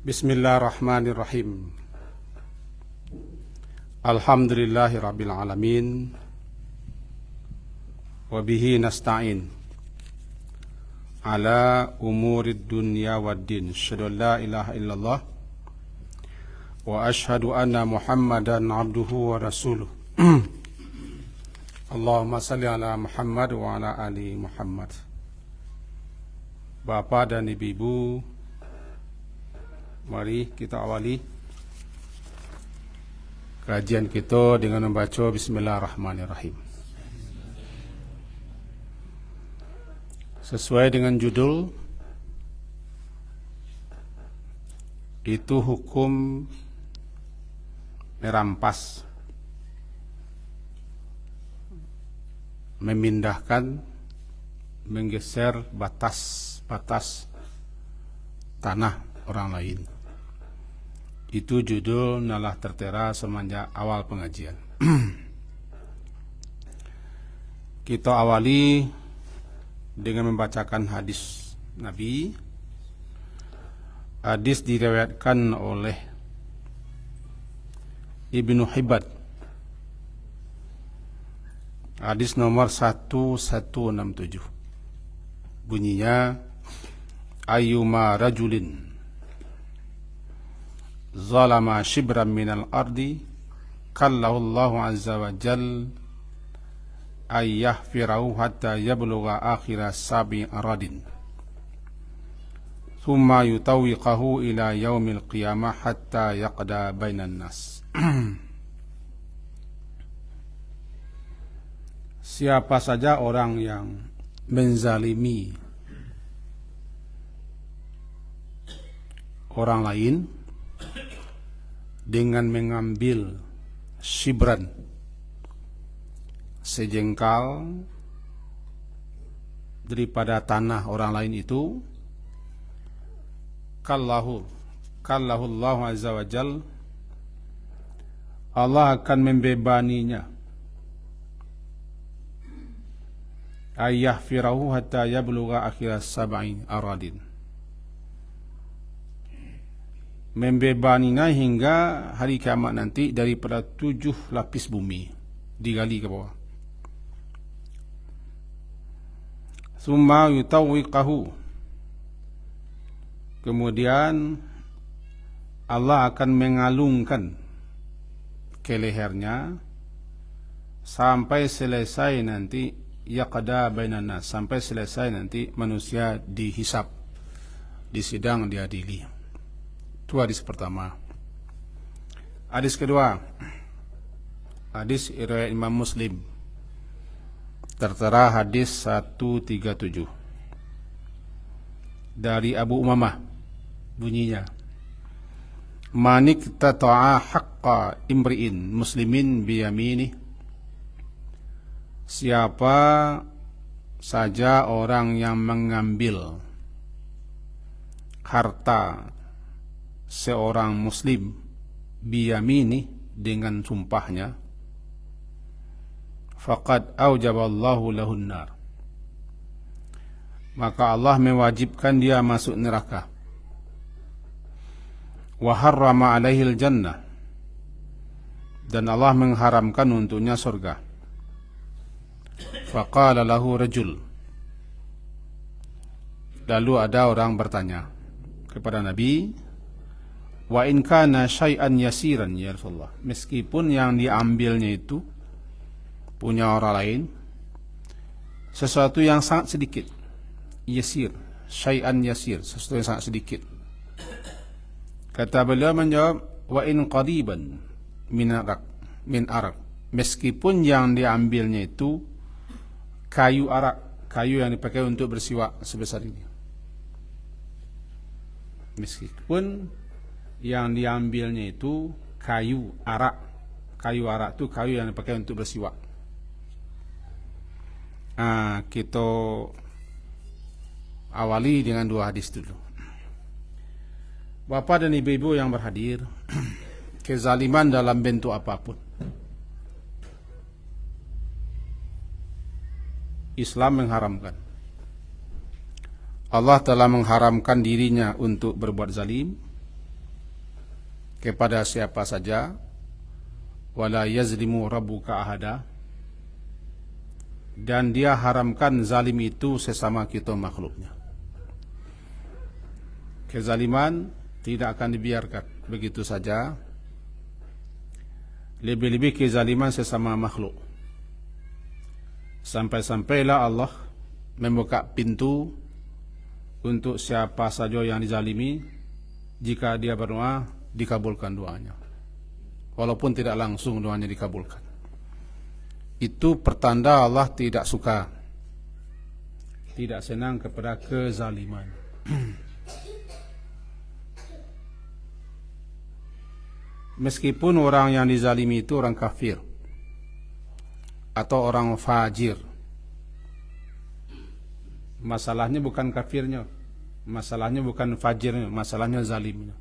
Bismillahirrahmanirrahim. Alhamdulillahirabbil alamin. Wa bihi nasta'in ala umurid dunya waddin. Asyhadu an la ilaha illallah wa asyhadu anna Muhammadan abduhu wa rasuluh. Allahumma salli ala Muhammad wa ala ali Muhammad. Bapak dan ibu-ibu, mari kita awali kajian kita dengan membaca Bismillahirrahmanirrahim. Sesuai dengan judul, itu hukum merampas, memindahkan, menggeser batas tanah orang lain. Itu judul nalah tertera semenjak awal pengajian. Kita awali dengan membacakan hadis Nabi. Hadis diriwayatkan oleh Ibnu Hibban. Hadis nomor 1167. Bunyinya, ayyuma rajulin zalama shibran minal ardi kallahu Allahu azza wa jal ayyahfirahu hatta yablugha akhira sabi aradin thumma yutawiqahu ila yaumil qiyamah hatta yaqda bainan nas. Siapa saja orang yang menzalimi orang lain dengan mengambil shibran, sejengkal daripada tanah orang lain itu, kallahu Allahu azza wa jal, Allah akan membebaninya, ayyahfirahu hatta yablugha akhira sab'in aradin, membebaninya hingga hari kiamat nanti daripada 7 lapis bumi digali ke bawah. Summa yutawiqahu, kemudian Allah akan mengalungkan ke lehernya sampai selesai nanti yaqda bainan nas, sampai selesai nanti manusia dihisab, disidang, diadili. Itu hadis pertama. Hadis kedua, hadis riwayat Imam Muslim, tertera hadis 137 dari Abu Umamah. Bunyinya, manik tata'a haqqa imri'in muslimin biyamini, siapa saja orang yang mengambil harta seorang muslim biyamini, dengan sumpahnya, faqad aujaballahu lahun nar, maka Allah mewajibkan dia masuk neraka. Wa harrama alaihil jannah, dan Allah mengharamkan untuknya surga. Faqala lahu rajul, lalu ada orang bertanya kepada Nabi, wa in kana syai'an yasiran ya Rasulullah, meskipun yang diambilnya itu punya orang lain, sesuatu yang sangat sedikit. Yasir, syai'an yasir, sesuatu yang sangat sedikit. Kata beliau menjawab, wa in qadiban min arak, meskipun yang diambilnya itu kayu arak, kayu yang dipakai untuk bersiwak sebesar ini. Meskipun yang diambilnya itu kayu arak itu kayu yang dipakai untuk bersiwak. Kita awali dengan 2 hadis dulu. Bapak dan ibu-ibu yang berhadir, kezaliman dalam bentuk apapun, Islam mengharamkan. Allah telah mengharamkan dirinya untuk berbuat zalim, kepada siapa saja, wala yazlimu rabbuka ahada, dan dia haramkan zalim itu sesama kita makhluknya. Kezaliman tidak akan dibiarkan begitu saja, lebih-lebih kezaliman sesama makhluk. Sampai-sampailah Allah membuka pintu untuk siapa saja yang dizalimi, jika dia berdoa dikabulkan doanya, walaupun tidak langsung doanya dikabulkan. Itu pertanda Allah tidak suka, tidak senang kepada kezaliman. Meskipun orang yang dizalimi itu orang kafir atau orang fajir, masalahnya bukan kafirnya, masalahnya bukan fajirnya, masalahnya zalimnya.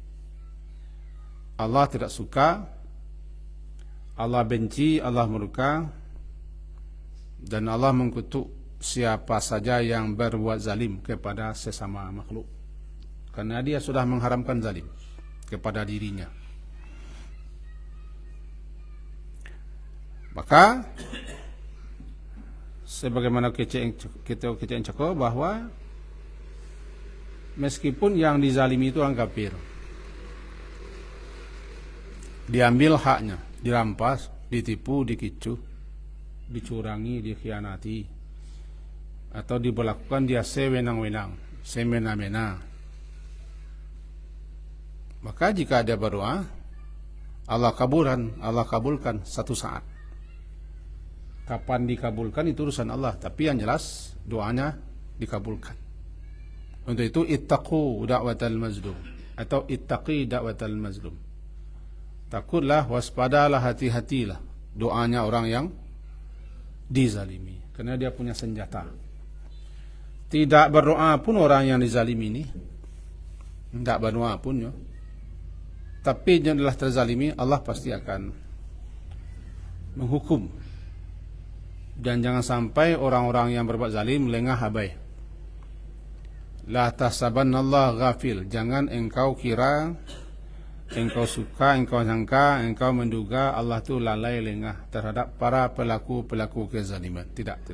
Allah tidak suka, Allah benci, Allah murka, dan Allah mengutuk siapa saja yang berbuat zalim kepada sesama makhluk, karena dia sudah mengharamkan zalim kepada dirinya. Maka sebagaimana kita cakap bahwa meskipun yang dizalimi itu orang kafir, diambil haknya, dirampas, ditipu, dikicu, dicurangi, dikhianati, atau diberlakukan dia sewenang-wenang, semena-mena, maka jika dia berdoa, Allah kabulkan satu saat. Kapan dikabulkan itu urusan Allah, tapi yang jelas doanya dikabulkan. Untuk itu ittaqu da'watal mazlum, atau ittaqi da'watal mazlum. Takutlah, waspadalah, hati-hatilah doanya orang yang dizalimi, karena dia punya senjata. Tidak berdoa pun orang yang dizalimi ini, tidak berdoa pun ya, tapi dia adalah terzalimi, Allah pasti akan menghukum. Dan jangan sampai orang-orang yang berbuat zalim lengah abai. La tahsabannallaha ghafil, jangan engkau kira, engkau suka, engkau sangka, engkau menduga Allah itu lalai lengah terhadap para pelaku-pelaku kezaliman. Tidak.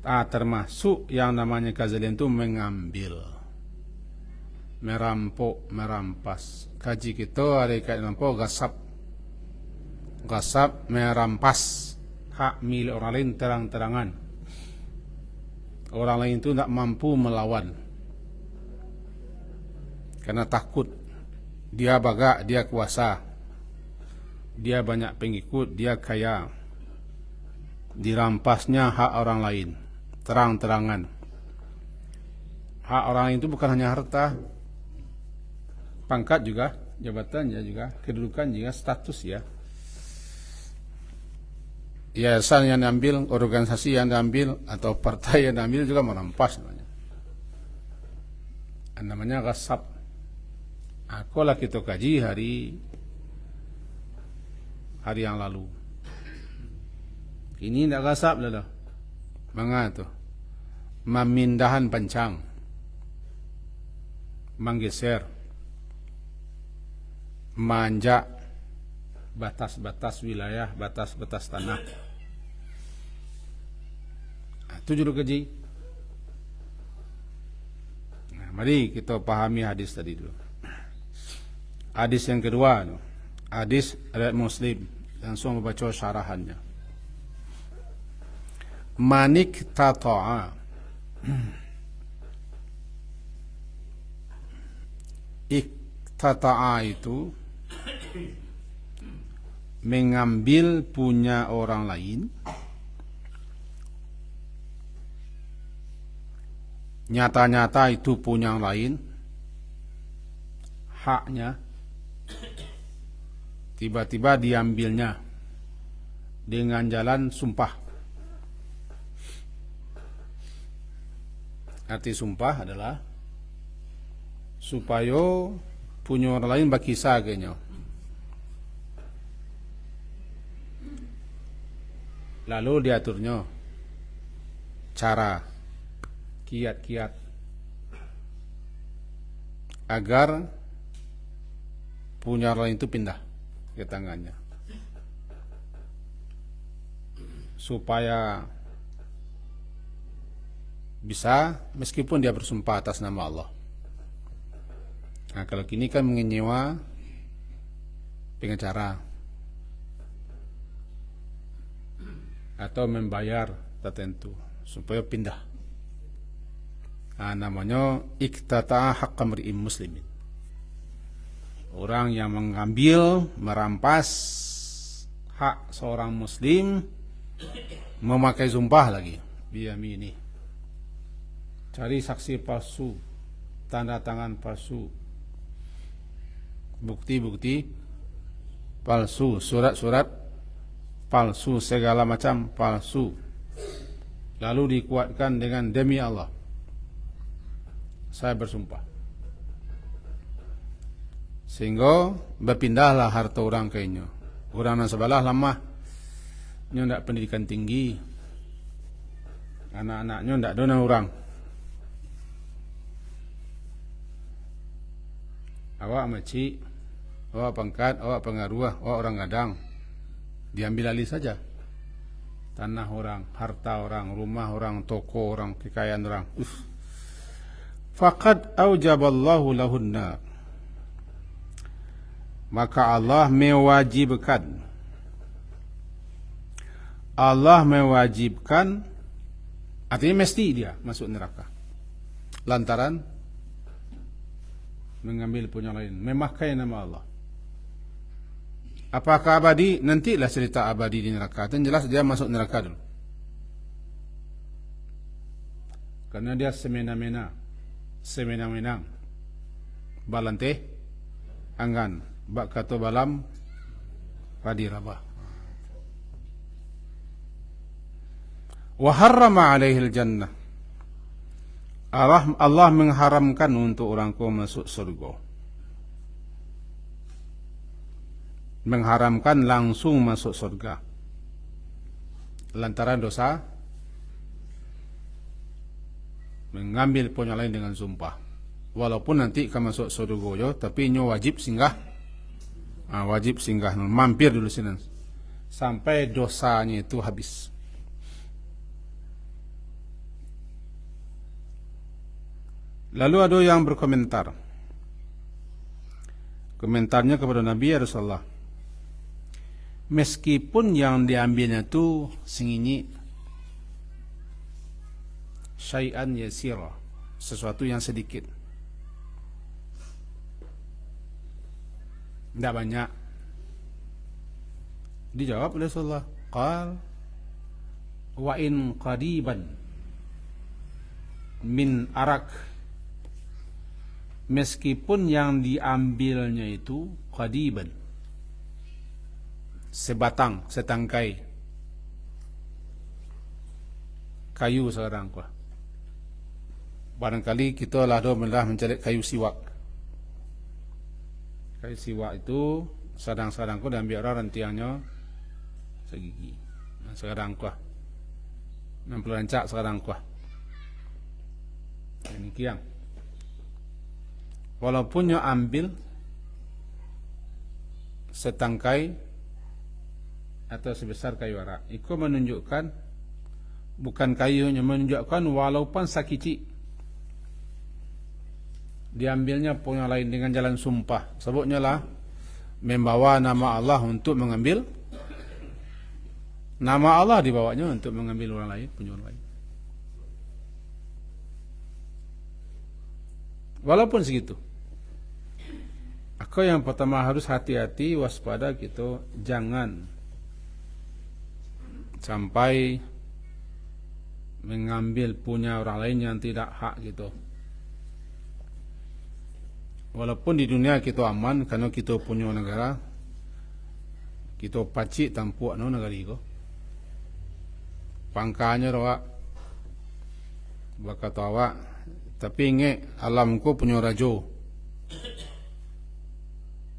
Termasuk yang namanya kezaliman itu mengambil, merampok, merampas. Kaji kita ada ikat merampok, gasab, merampas hak milik orang lain terang-terangan. Orang lain itu tidak mampu melawan karena takut, dia bagak, dia kuasa, dia banyak pengikut, dia kaya, dirampasnya hak orang lain terang-terangan. Hak orang lain itu bukan hanya harta, pangkat juga, jabatannya juga, kedudukan juga, status ya. Yayasan yang diambil, organisasi yang diambil, atau partai yang diambil juga merampas namanya. Namanya gasab. Akulah kita kaji hari yang lalu. Ini tidak gasab lah. Mengapa? Memindahan pancang, menggeser, manjak batas-batas wilayah, batas-batas tanah. Itu judul keji. Nah, mari kita pahami hadis tadi dulu. Hadis yang kedua, hadis riwayat Muslim, langsung membaca syarahannya. Manik tata'a, iktata'a itu mengambil punya orang lain, nyata-nyata itu punya orang lain, haknya tiba-tiba diambilnya dengan jalan sumpah. Arti sumpah adalah supaya punya orang lain berkisah kayaknya. Lalu diaturnya cara, kiat-kiat, agar punya orang lain itu pindah ke tangannya, supaya bisa meskipun dia bersumpah atas nama Allah. Nah, kalau kini kan menyewa pengacara atau membayar tertentu supaya pindah. Nah, namanya iktata haqqa mri'in muslimin. Orang yang mengambil, merampas hak seorang muslim, memakai sumpah lagi, biyamini. Cari saksi palsu, tanda tangan palsu, bukti-bukti palsu, surat-surat palsu, segala macam palsu. Lalu dikuatkan dengan demi Allah, saya bersumpah. Sehingga berpindahlah harta orang kayaknya. Orang yang sebelah lama, nyo ndak pendidikan tinggi, anak-anaknya ndak dona orang. Awak makcik, awak pangkat, awak pengaruh, awak orang gadang, diambil alih saja. Tanah orang, harta orang, rumah orang, toko orang, kekayaan orang. Faqad aujaballahu lahunna, maka Allah mewajibkan, artinya mesti dia masuk neraka lantaran mengambil punya lain, memakai nama Allah. Apakah abadi? Nantilah cerita abadi di neraka. Dan jelas dia masuk neraka dulu, karena dia semena-menang balante anggan bak kato balam padi rabah. Wa harrama alaihi jannah, Allah mengharamkan untuk orangku masuk surga, mengharamkan langsung masuk surga lantaran dosa mengambil punya lain dengan sumpah. Walaupun nanti akan masuk surga yo, tapi nyo wajib singgah, mampir dulu sini sampai dosanya itu habis. Lalu ada yang berkomentar, komentarnya kepada Nabi ya Rasulullah, meskipun yang diambilnya itu singini syai'an yasira, sesuatu yang sedikit, tidak banyak. Dijawab oleh Rasulullah, qal wa in qadiban min arak, meskipun yang diambilnya itu qadiban, sebatang, setangkai kayu sekarang kah. Barangkali kita lah mencari kayu siwak. Kayu siwak itu sadang-sadang kau diambil orang rantiangnya segigi. Sekarang kah 60 rancak sekarang kah. Demikian. Walaupun nyo ambil setangkai atau sebesar kayu arak, itu menunjukkan bukan kayunya, menunjukkan walaupun sakit diambilnya punya lain dengan jalan sumpah, sebutnya lah membawa nama Allah untuk mengambil nama Allah, dibawanya untuk mengambil orang lain, punya orang lain. Walaupun segitu, aku yang pertama harus hati-hati, waspada kita, jangan sampai mengambil punya orang lain yang tidak hak gitu. Walaupun di dunia kita aman karena kita punya negara, kita pacik tampuak no negara itu. Pangkanya rawak bakal awak, tapi ingat alamku punya raja,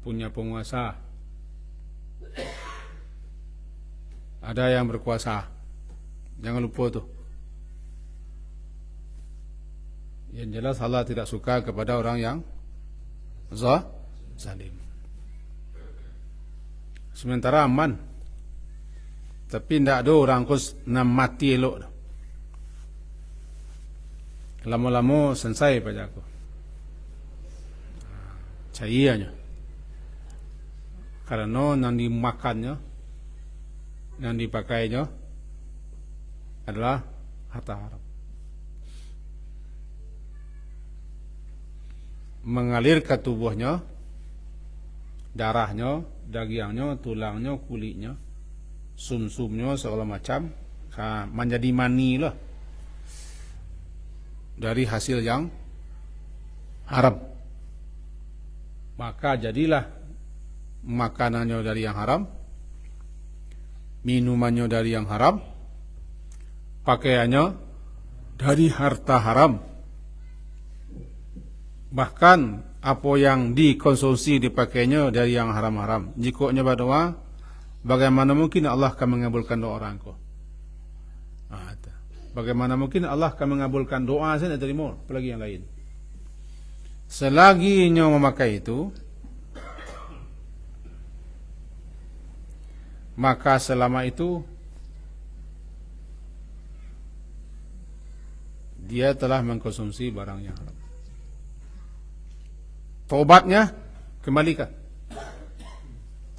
punya penguasa, ada yang berkuasa. Jangan lupa tuh. Yang jelas Allah tidak suka kepada orang yang zalim. Sementara aman, tapi tidak ada orang kus nak mati elok. Lama-lama selesai pada aku. Cairnya. Karena yang dimakannya, yang dipakainya adalah harta haram. Mengalir ke tubuhnya, darahnya, dagingnya, tulangnya, kulitnya, sumsumnya segala macam, menjadi mani lah dari hasil yang haram. Maka jadilah makanannya dari yang haram, minumannya dari yang haram, pakaiannya dari harta haram. Bahkan apa yang dikonsumsi dipakainya dari yang haram-haram. Jika nya berdoa, bagaimana mungkin Allah akan mengabulkan doa orang ko? Bagaimana mungkin Allah akan mengabulkan doa saya tidak terima, apalagi yang lain. Selagi nya memakai itu, maka selama itu dia telah mengkonsumsi barang yang haram. Taubatnya kembalikan.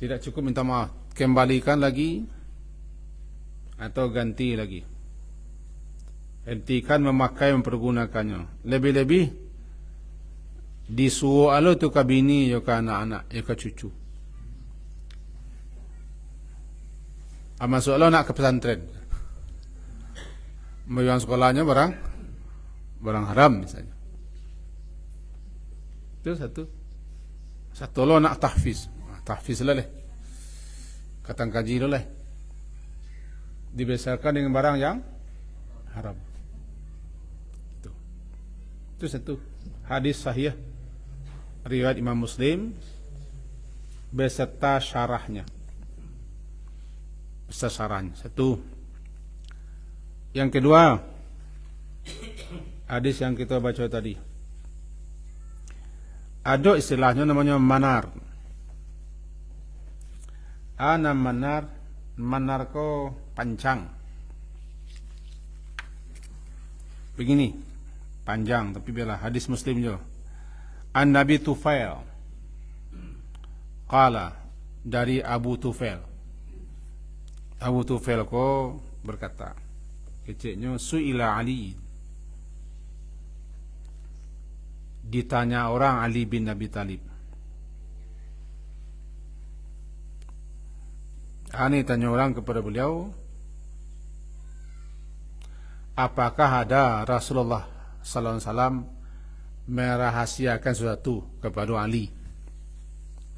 Tidak cukup minta maaf, kembalikan lagi atau ganti lagi. Hentikan memakai mempergunakannya. Lebih-lebih disuruh alo tu ka bini yo ka anak-anak yo ka cucu. Masuk alo nak ke pesantren. Mayang sekolahnya barang haram misalnya. Itu satu lo nak tahfiz lah leh, katang kaji lo leh, dibesarkan dengan barang yang haram. Itu satu hadis sahih riwayat Imam Muslim beserta syarahnya. Satu. Yang kedua, hadis yang kita baca tadi. Ada istilahnya namanya manar. Manar ko panjang. Begini, panjang tapi bila hadis Muslim juga. An Nabi Tufail qala, dari Abu Tufail. Abu Tufail ko berkata, keciknya su'ila Ali, ditanya orang Ali bin Abi Talib. Ani tanya orang kepada beliau, apakah ada Rasulullah sallallahu alaihi wasallam merahasiakan sesuatu kepada Ali?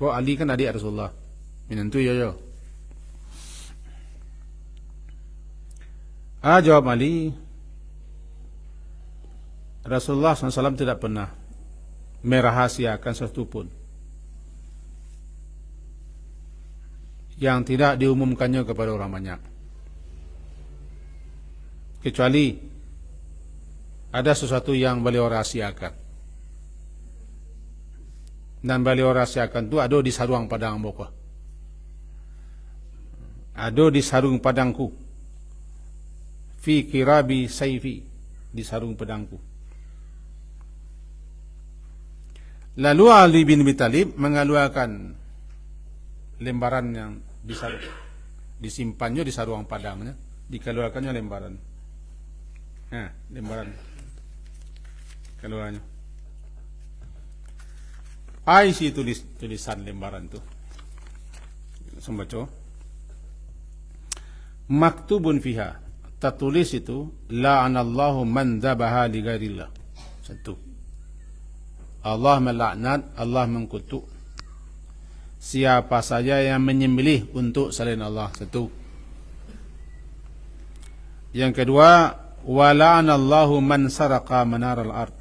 Oh, Ali kan adik Rasulullah. Minantu yo. Jawab Ali, Rasulullah SAW tidak pernah merahasiakan sesuatu pun yang tidak diumumkannya kepada orang banyak, kecuali ada sesuatu yang beliau rahasiakan, dan beliau rahasiakan itu ada di sarung padang boko, ada di sarung padangku, fi kirabi sayfi, di sarung pedangku. Lalu Ali bin Abi Talib mengeluarkan lembaran yang disimpannya di sarung padangnya, dikeluarkannya lembaran. Lembaran keluarnya. Isi tulisan lembaran itu. Sembaco. Maktubun fiha, tertulis itu, la'anallahu man dzabaha li ghairillah. Satu. Allah melaknat, Allah mengkutuk siapa saja yang menyembelih untuk selain Allah. Satu. Yang kedua, wala'anallahu man saraqa manaral ard.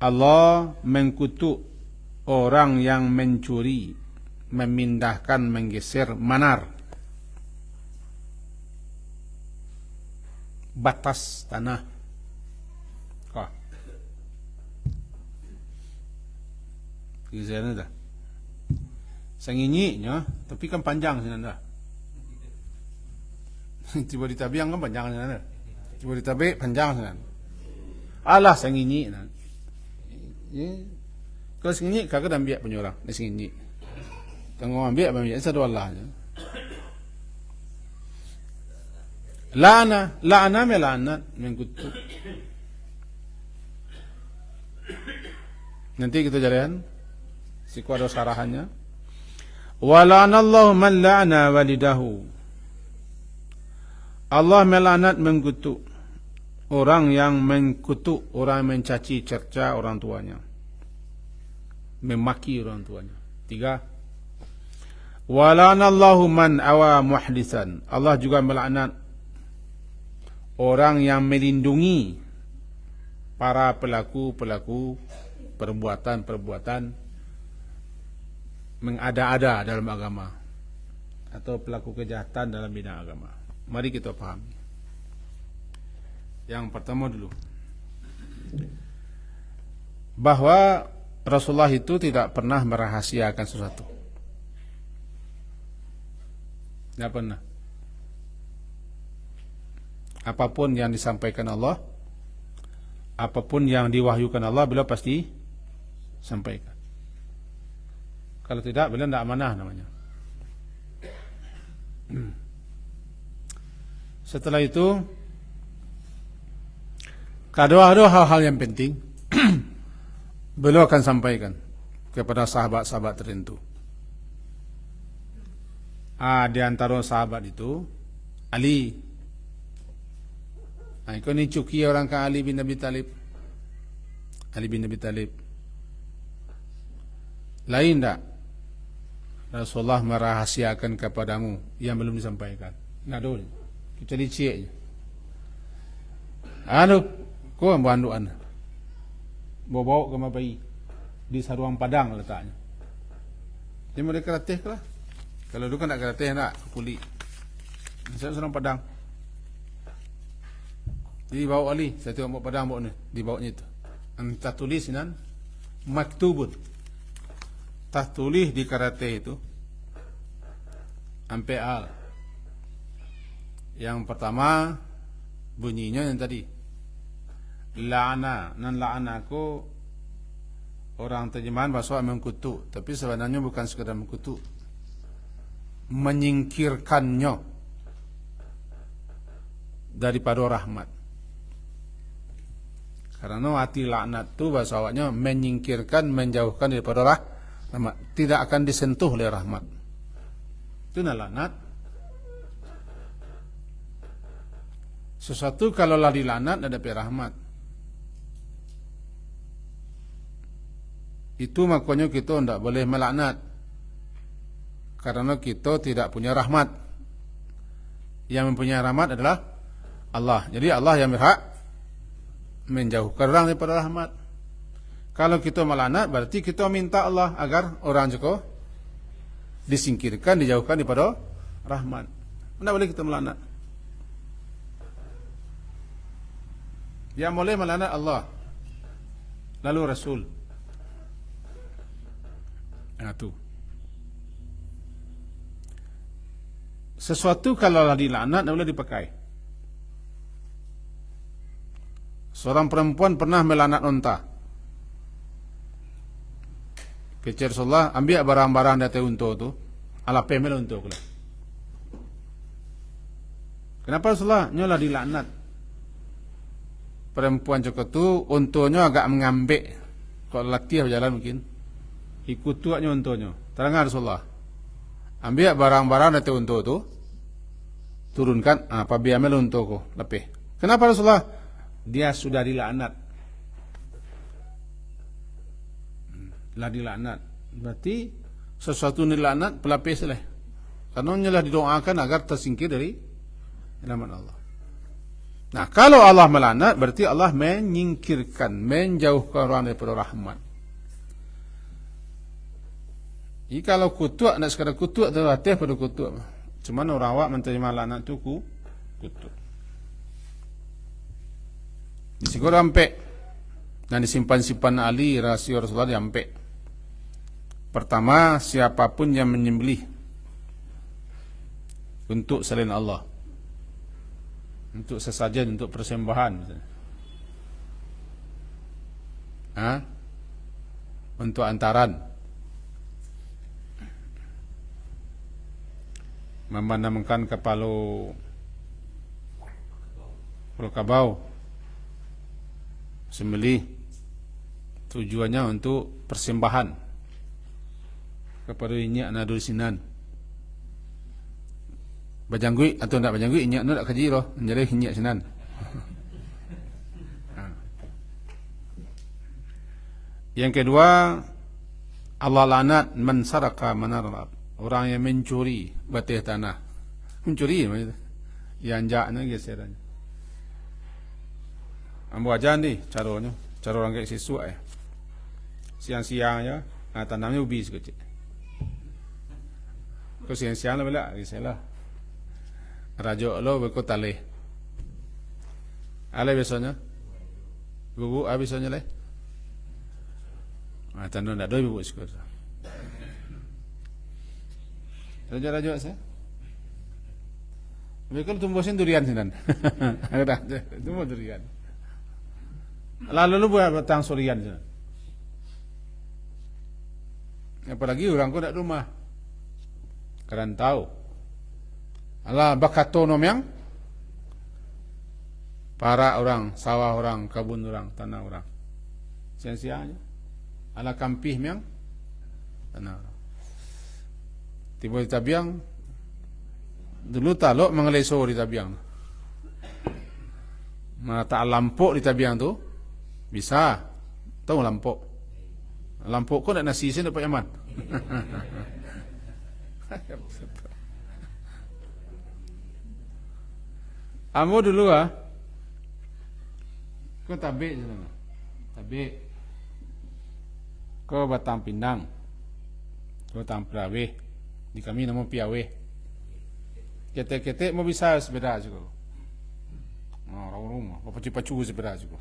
Allah mengkutuk orang yang mencuri, memindahkan, menggeser manar, batas tanah. Kisahnya dah. Sanginyinya, tapi kan panjang sini dah. Tiba ditabiang kan panjang sini dah. Tiba ditabi panjang sini. Alah sanginyi. Kalau sanginyi kagak ambil punya orang, ni sanginyi. Tengok ambil ambil satu Allah. La'ana melana mengkutu. Nanti kita jalan si kuada sarahannya. Wa la'anallahu man la'ana walidahu. Allah melaknat mengkutuk orang yang mengkutuk, orang yang mencaci cerca orang tuanya, memaki orang tuanya. 3. Wa la'anallahu man awa muhdisan. Allah juga melaknat orang yang melindungi para pelaku-pelaku perbuatan-perbuatan mengada-ada dalam agama atau pelaku kejahatan dalam bidang agama. Mari kita pahami. Yang pertama dulu, bahwa Rasulullah itu tidak pernah merahasiakan sesuatu. Tidak pernah. Apapun yang disampaikan Allah, apapun yang diwahyukan Allah, beliau pasti sampaikan. Kalau tidak, beliau tidak amanah namanya. Setelah itu, ada hal-hal yang penting beliau akan sampaikan kepada sahabat-sahabat tertentu. Di antara sahabat itu Ali. Kau ni cuki orang kan Ali bin Abi Talib. Ali bin Abi Talib. Lain tak? Rasulullah merahasiakan kepadamu yang belum disampaikan. Nadul. Kita licik je. Kau bandu anda. Bawa ke mabai di saruang padang letaknya. Dia boleh keratih ke lah. Kalau dulu kan tak keratih nak kuli. Saya saruang padang. Dibawa Ali, saya tengok bawa padang bawa ni, dibawanya itu. Entah tulis nan maktubun. Tak tulis di karate itu sampai al. Yang pertama bunyinya yang tadi la'ana. Nan la'ana aku orang terjemahan bahasa mengkutuk, tapi sebenarnya bukan sekadar mengkutuk, menyingkirkannya daripada rahmat. Karena arti laknat itu bahasa awaknya menyingkirkan, menjauhkan daripada rahmat. Tidak akan disentuh oleh rahmat. Itu laknat. Sesuatu kalau lah dilaknat ada rahmat. Itu makanya kita tidak boleh melaknat, karena kita tidak punya rahmat. Yang mempunyai rahmat adalah Allah. Jadi Allah yang berhak menjauhkan orang daripada rahmat. Kalau kita melaknat, berarti kita minta Allah agar orang juga disingkirkan, dijauhkan daripada rahmat. Tidak boleh kita melaknat. Yang boleh melaknat Allah, lalu Rasul. Itu. Sesuatu kalau dilaknat, tidak boleh dipakai. Seorang perempuan pernah melaknat unta. Kecil Rasulullah ambil barang-barang dari unta tu, ala pemel unta pula. Kenapa Rasulullah nyolah dilaknat? Perempuan cakap tu untanya agak mengambek. Kalau laki berjalan mungkin ikut tuaknya untanya. Terangkan Rasulullah, ambil barang-barang dari unta tu, turunkan, apabila ambil unta ko lebih. Kenapa Rasulullah? Dia sudah dilaknat. Lah dilaknat, berarti sesuatu dilaknat pelapis lah. Karena nyalah didoakan agar tersingkir dari rahmat Allah. Nah, kalau Allah melaknat, berarti Allah menyingkirkan, menjauhkan orang daripada rahmat. Jadi kalau kutuk, nak sekadar kutuk atau hati pada kutuk. Cuma orang awak menerima laknat tu kutuk. Disigor sampai dan disimpan-simpan Ali rahasia Rasulullah sampai. Pertama, siapapun yang menyembelih untuk selain Allah, untuk sesajen, untuk persembahan misalnya, untuk antaran, memandangkan kepala kabau, sembelih, tujuannya untuk persembahan kepada inyak nadul sinan. Bajanggui atau nak bajanggui inyak nak kaji loh, menjadi inyak sinan. Yang kedua, Allah lanat man saraka manarab, orang yang mencuri batih tanah. Mencuri maksudnya. Yang jaknya geserannya. Ambo aja nih caranya, cara orang kayak siswa ya. Siang-siangnya, tanamnya ubi sekecil. Kau siang-siang lah bela, gisalah. Rajo lo berko tali. Ale biasanya, gugu biasanya le. Tanda nak doi bubu sekor. Rajo saya. Bekal tumbuhin durian sinan. Ada, tumbuh durian. Lalu lu buat batang surian sana. Apalagi orang kau nak rumah, kalian tahu. Allah bakato nom yang para orang, sawah orang, kebun orang, tanah orang. Siang-siangnya, ala kampih yang tanah orang. Tiba di tabiang, dulu talok mengeleso di tabiang. Mata lampok di tabiang tu. Bisa, tahu lampok. Lampok kau nak nasi saya dapat yaman. Amo dulu kau tabik je sana. Tabik. Kau batang pindang. Kau batang perawih. Di kami nama piawih. Ketek-ketek mau bisa sepeda juga. Orang rumah, pacu-pacu sepeda juga.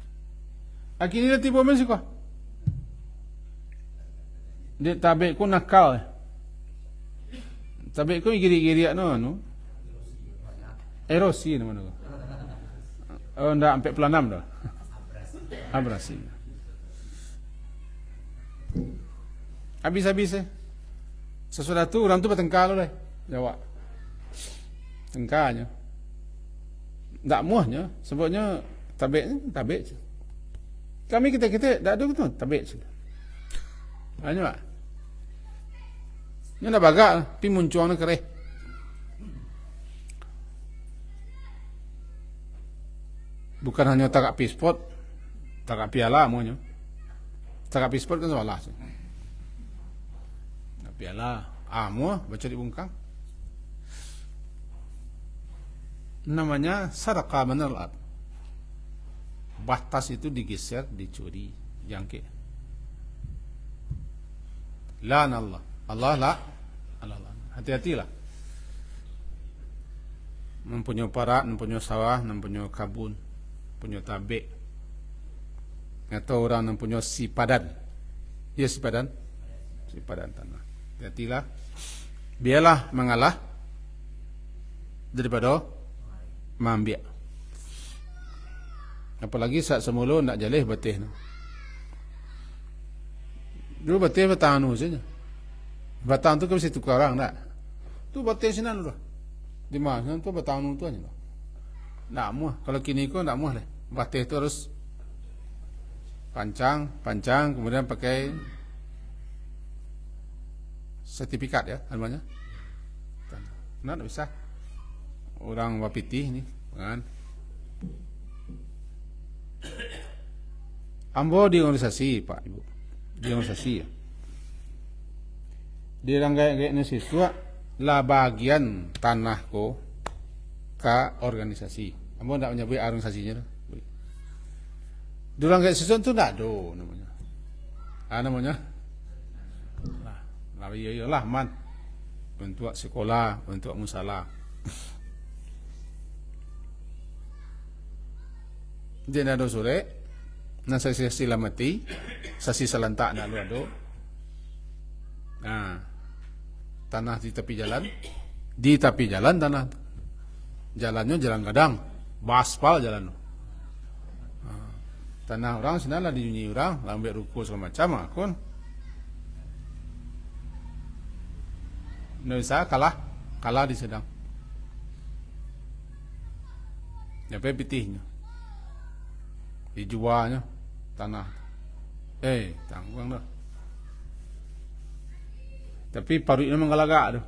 Akhirnya tiba masih kau. Dia tabik ku nakal. Tabik ku giri-giri no. Erosi nama tu. Oh, ndak sampai pelanam dah. Abrasi. Habis-habis sesudah tu orang tu bertengkar lah. Jawab. Tengkarnya. Ndak muahnya sebabnya tabik je. Kami kita tak ada tu tabik je. Banyak tak? Ini dah bagak, pi muncung nak kereh. Bukan hanya takak pispot, takak piala semuanya. Takak pispot kan salah. Piala, semua baca di bungkang. Namanya sadaqah manal. Batas itu digeser, dicuri, jangkit. Lan Allah. Allah la. Hati-hatilah. Mempunyai parak, mempunyai sawah, mempunyai kabun, mempunyai tabik. Atau orang mempunyai sipadan. Ya sipadan. Sipadan tanah. Hati-hatilah. Biarlah mengalah daripada mambiak. Apalagi saat semula nak jalih batih. Dulu batih batang saja. Batang tu kau mesti tukar orang tak? Tu batih sini dulu. Di mana tu batang tu aja. Nak muah. Kalau kini kau nak muah lah. Batih tu harus pancang, kemudian pakai sertifikat ya, namanya. Nak bisa. Orang wapiti ni, kan? Ambo di organisasi Pak Ibu, di organisasi ya. Di ranggai ni siswa lah bagian tanahku ke organisasi. Ambo tak menyebut organisasinya. Di ranggai siswa tu tak ada namanya. Namanya. Lah iyalah man. Untuk sekolah, untuk musalah. Dia nak ada sore. Nasa sila mati, sasi salantak nak lu ado. Nah, tanah di tepi jalan, di tepi jalan tanah. Jalannya jalan gadang, baspal jalan. Nah, tanah orang sinalah diunyi orang, lambe ruko segala macam akun. Indonesia kalah di sedang. Nyampe pitihnya, dijualnya tanah. Tanggung dah. Tapi paruhnya mengalagak tu.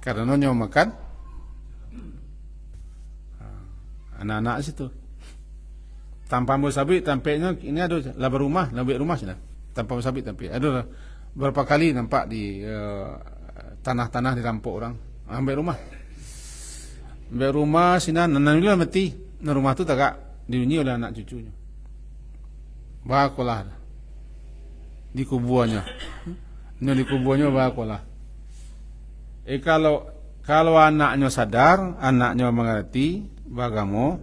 Karena nyonya makan anak-anak situ. Tanpa sabit tampaknya ini ada labak rumah sana. Tanpa sabit tampik. Ada berapa kali nampak di tanah-tanah dirampok orang. Ambil rumah sini nananila mati. Nah, rumah tu tak dihuni oleh anak cucunya. Bakolah di kubuannya. Ini di kubuannya bakolah. Kalau anaknya sadar, anaknya mengerti, bagamu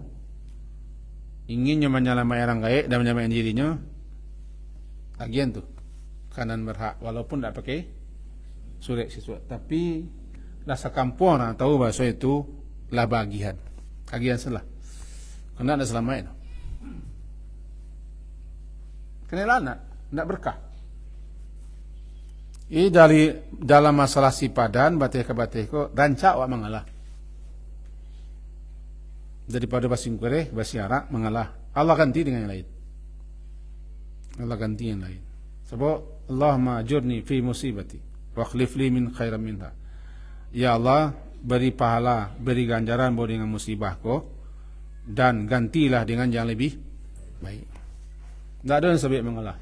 inginnya menyelamatkan orang gaib dan menyelamatkan dirinya, lagian tu kanan berhak walaupun tak pakai surat siswa. Tapi rasa kampung orang tahu bahasa itu lah bagian salah. Kena ada selamat. Kena nak berkah. Ini dari dalam masalah sipadan batih ke batih ko rancak wak mengalah. Daripada basing kure basi arak mengalah. Allah ganti dengan yang lain. Allah ganti yang lain. Sebab Allahumma ajurni fi musibati wa akhlif li min khairan minha. Ya Allah, beri pahala, beri ganjaran boleh dengan musibahku dan gantilah dengan yang lebih baik. Tak ada yang sebab mengalah.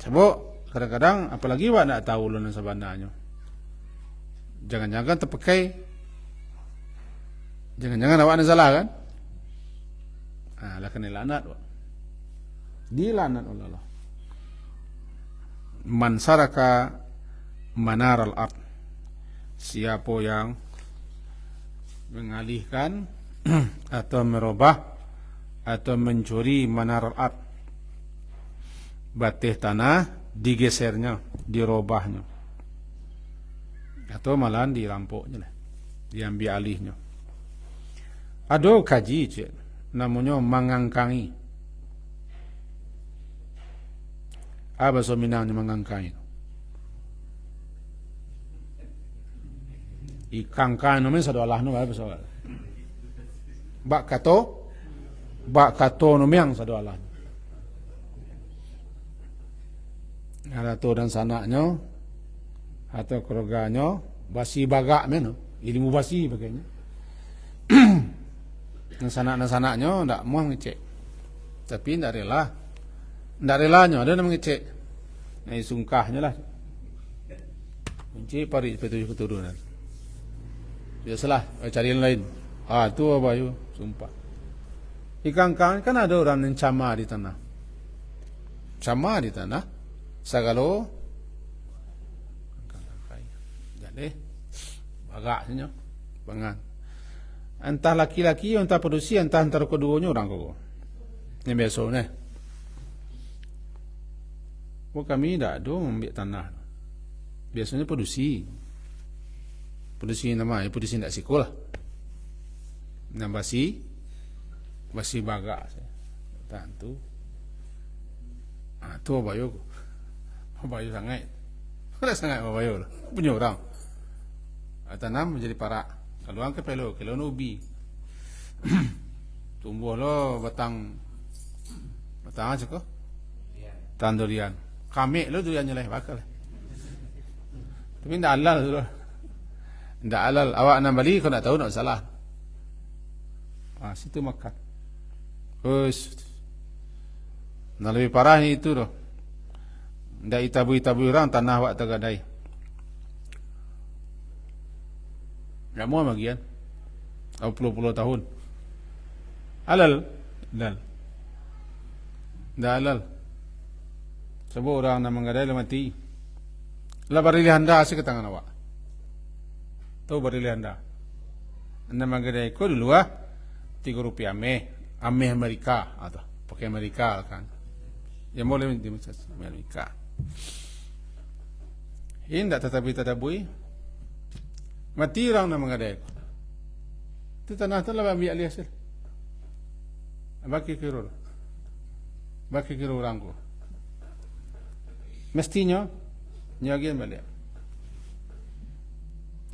Sebab kadang-kadang apalagi awak nak tahu lunan sebenarnya. Jangan-jangan terpakai. Jangan-jangan awak nak salah kan? Lah kena laknat awak. Dilaknat oleh Allah. Man saraka manar al-ard. Siapa yang mengalihkan atau merubah atau mencuri manar al-ard, batih tanah, digesernya, dirubahnya, atau malah dirampoknya lah, diambil alihnya. Ada kaji cik, namanya mengangkangi. Apa bahasa Minangnya mengangkangi? Ikangkan namanya satu Allah nama apa soal? Bak kato namanya satu Allah. Ada tu dan sanaknya atau keluarganya basi bagak meno, ilmu basi bagainya. Dan sanak-sanaknya ndak mau ngecek. Tapi ndak relanya ada yang ngecek. Nah, sungkahnya lah. Kunci pari petunjuk keturunan. Biasalah cari yang lain. Tu apa you? Sumpah. Ikan kan ada orang yang cama di tanah. Cama di tanah. Sagalo jadi bagaknya bangan. Entah laki-laki, entah produksi, entah antara keduanya orang kau. Ini biasa ni. Kami tak ada ambil tanah. Biasanya produksi. Produksi nama, produksi tak sikul lah. Dan basi bagak. Tentu. Tu bayu. Bayu sangat. Sangat bayu lah. Punya orang. Tanam menjadi parak. Kalau angkat pelo, kalau ubi. Tumbuh lo batang aja kok. Tan durian. Kami lo durian nyeleh bakal. Tapi ndak halal tu. Ndak halal. Awak nak balik kau nak tahu nak salah. Situ makan. Nah lebih parah ni itu tu. Ndak itabu orang tanah awak tergadai. Ndak mau bagian. 20 tahun. Halal. Ndak halal. Sebab orang nak menggadai lah mati. Lah barilih anda asyik ke tangan awak. Tahu barilih anda. Anda menggadai ko dulu Rp3 Ameh Amerika atau pakai Amerika kan. yang boleh mencaci Amerika. Ini tidak tetapi tadabui mati orang nak mengadai itu tanah tu lah ambil alih hasil bagi kira orang ko mestinya nyagian balik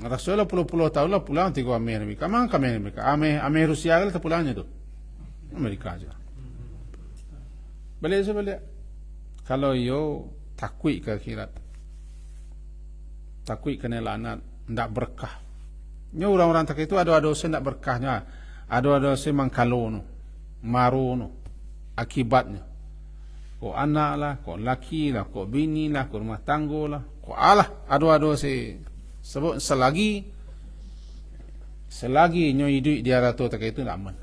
Rasulullah puluh-puluh tahun lah pulang tiga Amerika mana kami Amerika ame Rusia lah pulangnya tu Amerika aja balik kalau yo takui ke akhirat takui kena lanat ndak berkah nya orang-orang tak itu ada dosa ndak berkahnya ada dosa mangkalo no maru no akibatnya ko anak lah ko laki lah ko bini lah ko rumah tangga lah ko alah ada dosa sebab selagi nyo hidup di arah tu tak itu ndak aman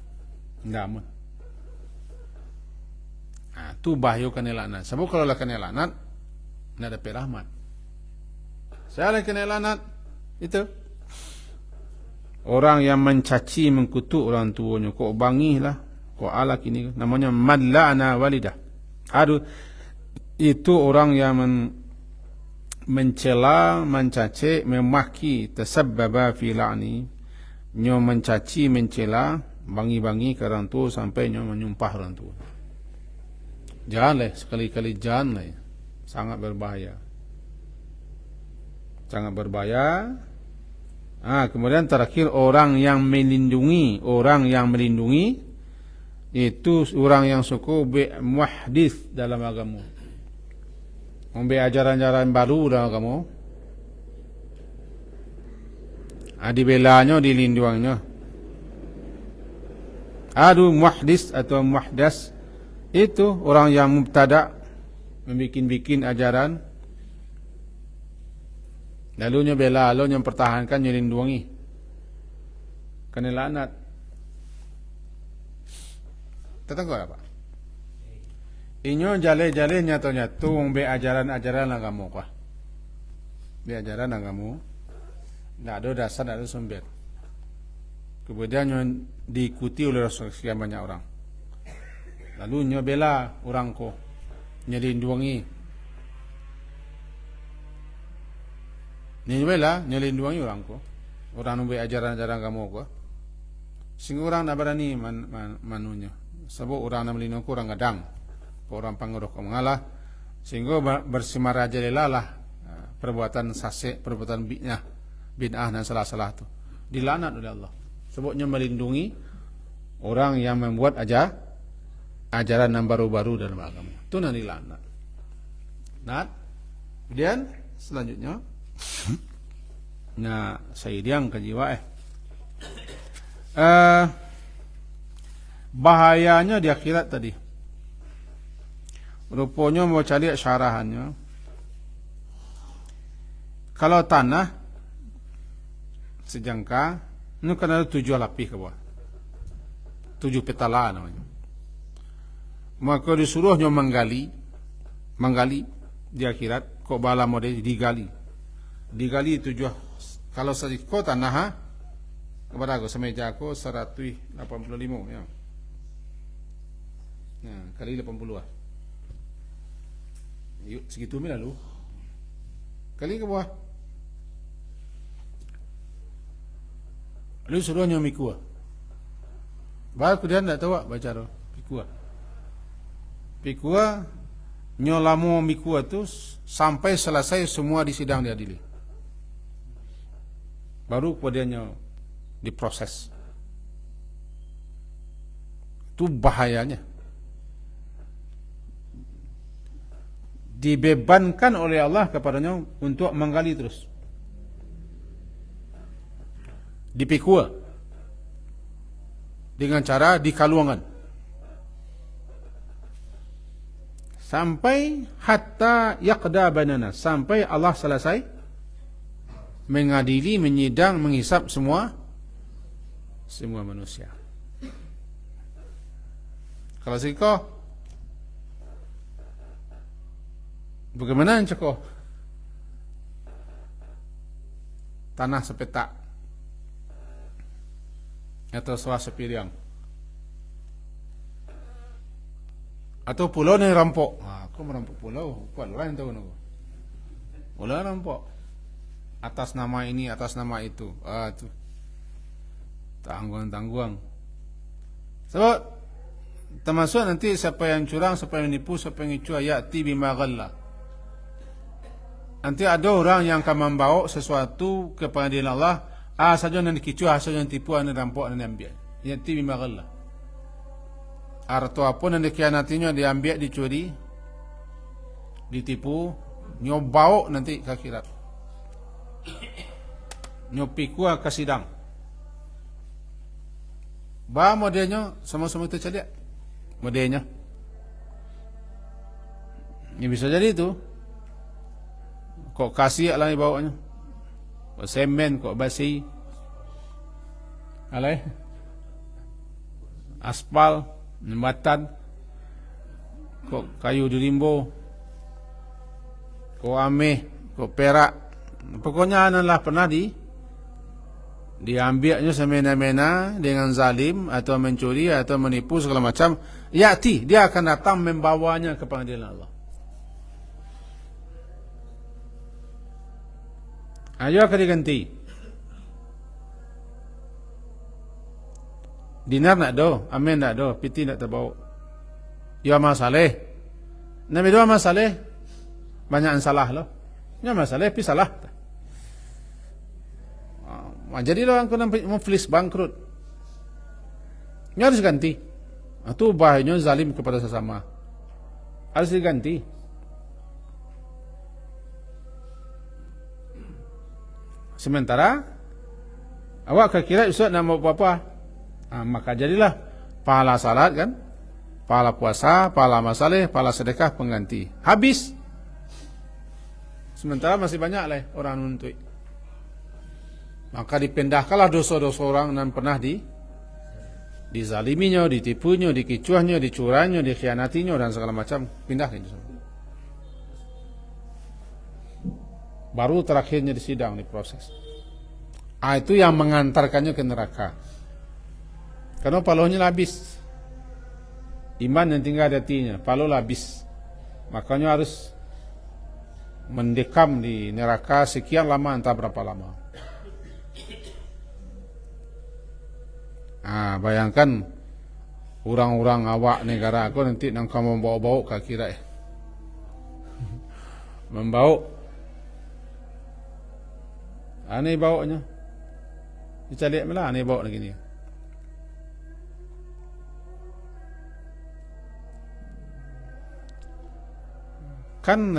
tu bahaya kena laknat sebab kalau lah kena laknat ndak dapat rahmat saya lah kena laknat itu orang yang mencaci mengkutuk orang tuanya kok bangilah kok alak ini namanya madla'na walidah aduh itu orang yang mencela mencaci memaki tasabbaba fi la'ni nyo mencaci mencela bangi-bangi ke orang tua sampai nyo menyumpah orang tua janganlah sekali-kali janganlah sangat berbahaya kemudian terakhir orang yang melindungi itu orang yang suka muhdits dalam agama membe ajaran-ajaran baru dalam agama dibelanya dilindunginya muhdits atau muhdas itu orang yang mubtada membikin ajaran lalu nya bela lalu nya pertahankan nya lindungi kena laknat tetangga apa inyo jale-jale nyata-nyata wong be ajaran-ajaran agama kah be ajaran agama ndak ada dasar ndak ada sumber kemudian nya diikuti oleh sekian banyak orang lalu nya bela orang ko nya lindungi ni bela nyelindungi orang ko orang nu ajaran-ajaran kamu ko sehingga orang nak berani manunya sebab orang nak melindungi orang gadang orang panguruk mengalah sehingga bersimar aja lah perbuatan sasek perbuatan bid'ah dan salah-salah tu dilaknat oleh Allah sebabnya melindungi orang yang membuat ajaran yang baru-baru dalam agama itu nak dilaknat. Kemudian selanjutnya saya diang ke jiwa bahayanya di akhirat tadi rupanya mau cari syarahannya kalau tanah sejangka ini kan ada 7 lapis ke bawah 7 petala namanya maka disuruhnya menggali di akhirat kok bala model digali 7 kalau sedikit tanah kepada aku semeja aku 185 ya. Nah, kali 80 lah. Yuk segitu mi lalu. Kali ke bawah. Lalu suruhnya mikua. Baru kemudian tak tahu baca tu pikua nyolamo mikua tu sampai selesai semua di sidang diadili. Baru kemudiannya diproses. Itu bahayanya. Dibebankan oleh Allah kepadanya untuk menggali terus. Dipikul dengan cara dikaluangan. Sampai hatta yaqda banana, sampai Allah selesai mengadili, menyidang, menghisap semua manusia. Kalau siko bagaimana ceko tanah sepetak atau sawah sepiriang atau pulau yang rampok aku merampok pulau, kuat orang tahu nopo. Ulah rampok atas nama ini, atas nama itu. Tuh. Tangguang. Sebab termasuk nanti siapa yang curang, siapa yang menipu, siapa yang ngicua, ya'ti bima ghalla. Nanti ada orang yang akan membawa sesuatu ke pengadilan Allah, saja yang dikicua, saja yang tipu, yang rampok, yang diambil. Ya'ti bima ghalla. Harta apa yang dikhianatinya, diambil, dicuri, ditipu, nyobau nanti ke akhirat. Nyopikua ke sidang. Ba modelnya sama-sama itu cedek. Modelnya. Ini bisa jadi itu. Kok kasih lah bawanya. Kok semen, kok basi. Alai. Aspal, jembatan. Kok kayu dirimbo. Kok ameh, kok perak. Pokoknya adalah pernah diambilnya semena-mena dengan zalim atau mencuri atau menipu segala macam. Ya'ti, dia akan datang membawanya ke pengadilan Allah. Ayo akan diganti. Dinar nak do, amin nak do, piti nak terbawa. Ya masalah. Nabi doa masalah. Banyak yang salah loh. Ya masalah, tapi salah. Jadi orang kena muflis bangkrut. Ini harus ganti. Itu bahayanya zalim kepada sesama. Harus diganti. Sementara awak kira Ustaz nak mau apa? Maka jadilah pahala salat kan, pahala puasa, pahala masalah, pahala sedekah pengganti. Habis. Sementara masih banyak lah orang nuntut. Maka dipindahkanlah dosa-dosa orang yang pernah dizaliminya, ditipunya, dikicuahnya, dicurangnya, dikhianatinya dan segala macam, pindah itu semua. Baru terakhirnya di sidang, di proses. Itu yang mengantarkannya ke neraka. Karena palohnya habis. Iman yang tinggal di hatinya, paluh habis. Makanya harus mendekam di neraka sekian lama, entah berapa lama. Bayangkan orang-orang awak negara aku nanti nak kamu bawa-bawa ke akhirat. Membawa. Aneh bawanya. Kita lihat malah aneh bawa lagi ni. Kan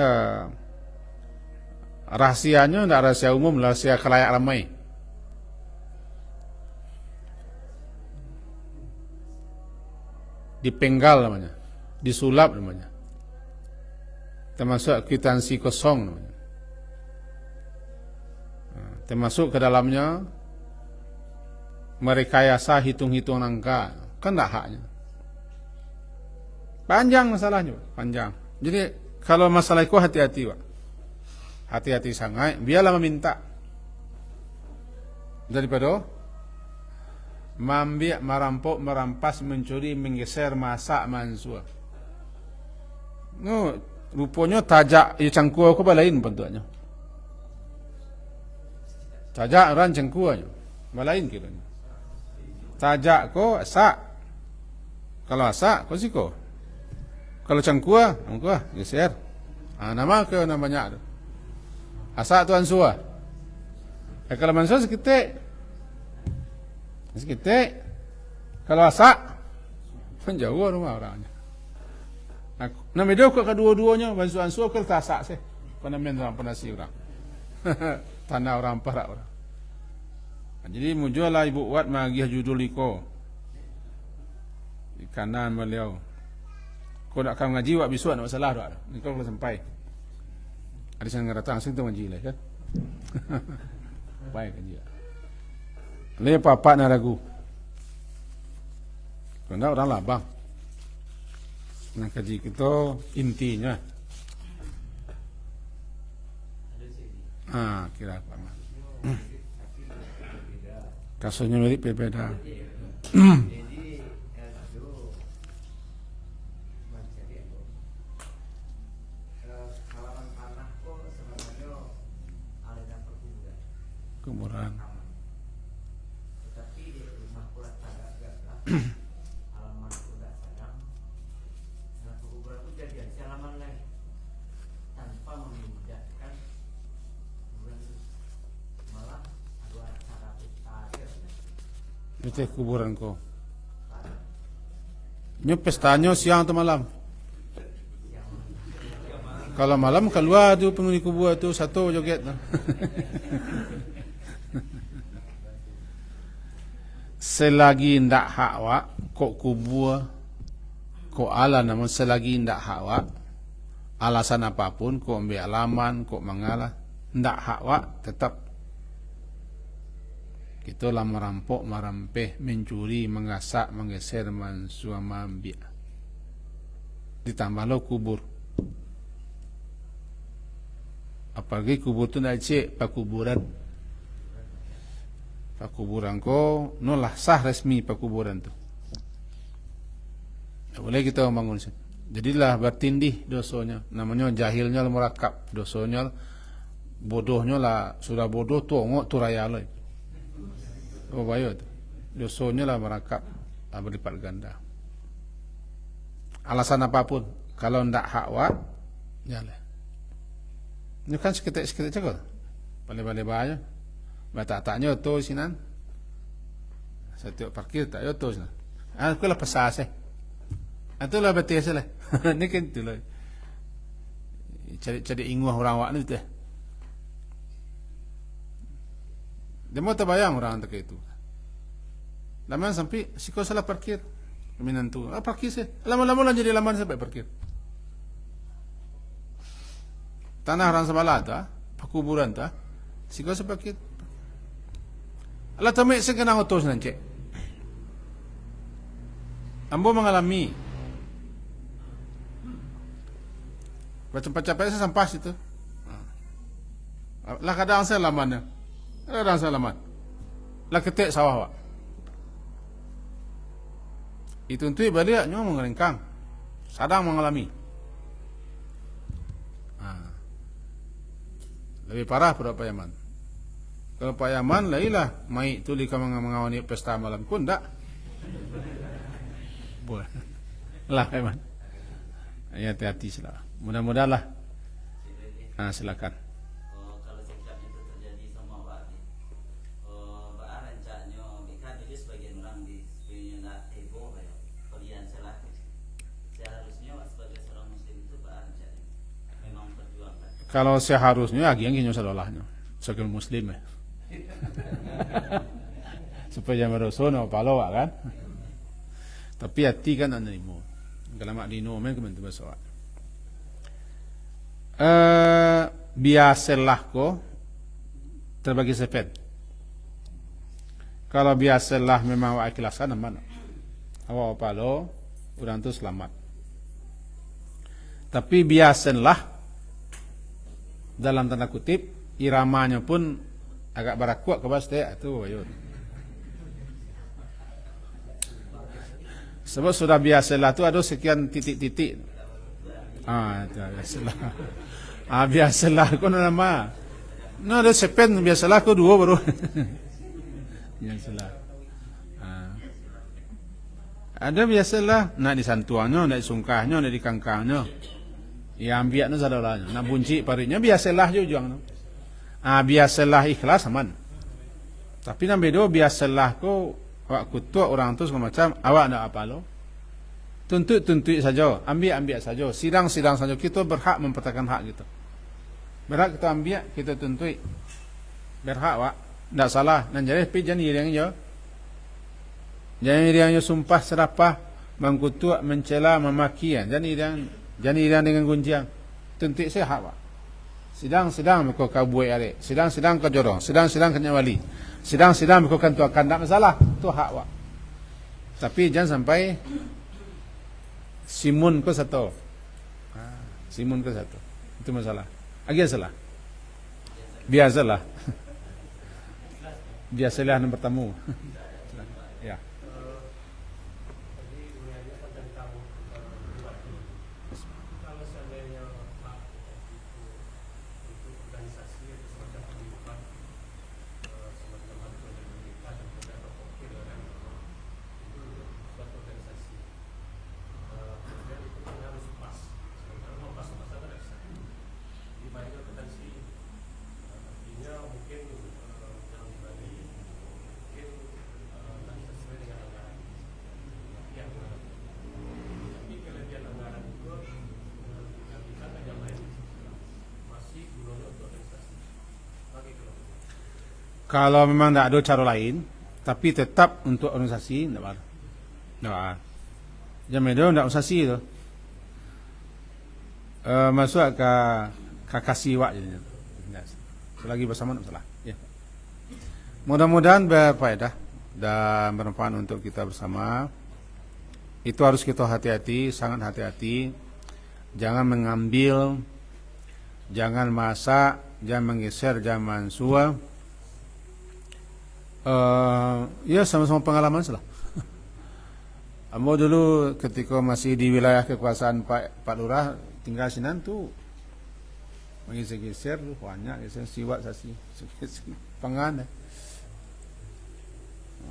rahasianya tidak rahasia umum, rahasia khalayak ramai. Dipenggal namanya, disulap namanya, termasuk kwitansi kosong namanya, termasuk ke dalamnya merekayasa hitung-hitung angka, kan tak haknya. Panjang masalahnya, panjang. Jadi kalau masalah itu hati-hati, Pak. Hati-hati sangat, biarlah meminta daripada mambiak, merampok, merampas, mencuri, menggeser, masak, mansua. Rupanya tajak cangkua aku balain bentuknya. Tajak orang cangkuanya balain kiranya. Tajak ko asak. Kalau asak ko siko. Kalau cangkua, geser. Nama ke namanya. Asak tu ansua. Kalau mansua sekitik. Kalau asak jauh rumah orangnya. Nah medio kok kedua-duanya bansu-ansu ke tasak sih. Penamen orang penasi orang. Tanah orang parak orang. Jadi mujulah ibu Wat magih judul iko. Di kanan beliau. Kau nak akan ngaji wak bisu nak masalah dak. Ni kau kalau sampai. Ada yang ngeratang sing tu ngaji lah kan. Baik ngaji. Ini papa nak ragu. Karena orang labang. Nah kaji kita intinya. Kira apa? Kasusnya mirip berbeda. Putih kuburan kau. Nyo pestanya siang atau malam? Kalau malam keluar tu penghuni kubur tu satu joget. Selagi ndak hak wak, kok kubur, kok ala namun selagi ndak hak wak, alasan apapun, kok ambil alaman, kok mengalah, ndak hak wak tetap. Itulah merampok, merampeh, mencuri, mengasak, menggeser, mensuam, ambil. Ditambah lo kubur. Apalagi kubur tu nak cek pakuburan. Pakuburan ko nolah sah resmi pakuburan tu. Boleh kita bangun. Jadilah bertindih dosanya. Namanya jahilnya merakap, dosanya bodohnya lah sudah bodoh tu ngok tu raya lo. Oh bayo tu. Dosanya lah merakap berlipat ganda. Alasan apapun, kalau ndak hak wak, jalan. Ini kan sekitar cakap. Balik-balik bahaya. Tak-taknya tu sinan. Saya tengok parkir tak yo tu sinan. Aku lah pasal saya. Itulah betul saya. Ni kan tu lah. Cari inguah orang wak ni tu. Dia mau terbayang orang tak itu. Lama sampai siko salah parkir. Keminan tu. Parkir saya. Lama-lama lah jadi lama sampai parkir. Tanah orang sebelah tu, pakuburan tu, siko saya parkir. Alah tamik saya kena otos nanti. Ambo mengalami. Baca-baca saya sampai situ. Lah kadang saya lamannya. Kadang saya laman. Lah ketik sawah wak. Itu tu balik nyo mengerengkang. Sadang mengalami. Lebih parah pada Pak Yaman. Kalau Pak Yaman lailah mai tu lika mengawani pesta malam pun tak. Boleh. Lah Yaman. Ya hati-hati sila. Mudah-mudahlah. Silakan. Kalau sikapnya itu terjadi sama Pak ni, Pak rancaknya bikin jadi sebagian orang di sebenarnya nak heboh ya, kalian salah. Seharusnya sebagai seorang Muslim itu Pak rancaknya memang perjuangkan. Kalau seharusnya agian kinyo salahnya. Sebagai Muslim supaya merosono palo kan. Tapi hati kan animo. Kalau mak dino men kemen tu besok. Biasalah ko terbagi sepet. Kalau biasalah memang awak ikhlasan mana? Awak palo orang tu selamat. Tapi biasalah dalam tanda kutip iramanya pun agak barakuak ke bawah tu ayun. Sebab sudah biasalah tu ada sekian titik-titik. Biasalah. Biasalah ko nama. No ada sepen biasalah ko dua baru. Biasalah. Ada biasalah nak disantuannya, nak disungkahnya, nak dikangkangnya. Ya ambiaknya sadalanya, nak bunci parinya biasalah jo juang. Biasalah ikhlas aman. Tapi nak bedo biasalah ko awak kutuk orang tu segala macam, awak nak apa lo? Tuntut saja, ambil saja, sidang saja. Kita berhak mempertahankan hak kita. Berhak kita ambil, kita tuntut. Berhak wak, tidak salah. Dan jadi jangan iriang je. Jangan iriang je sumpah serapah, mengkutuk, mencela, memaki. Jangan iriang dengan gunjiang. Tuntut saya hak wak. Sidang kau buat are. Sidang kau jorong. Sidang kau nyawali. Sidang kau kan tuakan. Tak masalah. Itu hak wak. Tapi jangan sampai simun kau satu. Itu masalah. Agak salah. Biasalah. Biasalah yang bertemu. Ya. Kalau memang tidak ada cara lain, tapi tetap untuk organisasi, tidak apa. Jam itu tidak organisasi itu. Masuk ke kasih wak jadinya. Selagi bersama tidak salah. Ya. Mudah-mudahan berfaedah dan bermanfaat untuk kita bersama. Itu harus kita hati-hati, sangat hati-hati. Jangan mengambil, jangan masak, jangan menggeser, jangan mansua. Ya sama-sama pengalaman salah. Ambo dulu ketika masih di wilayah kekuasaan Pak Lurah, tinggal sinan tuh menggeser-geser banyak geser siwak sasi pangan.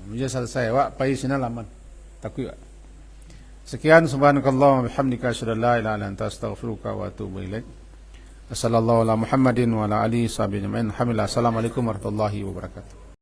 Menjadi selesai wak pai sinan laman. Takui wak. Sekian subhanakallah wa bihamdika asyhadu an la ilaha illa anta astaghfiruka wa atubu ilaik. Wassallallahu ala Muhammadin wa ala alihi washabihi ajmain. Alhamdulillah. Assalamualaikum warahmatullahi wabarakatuh.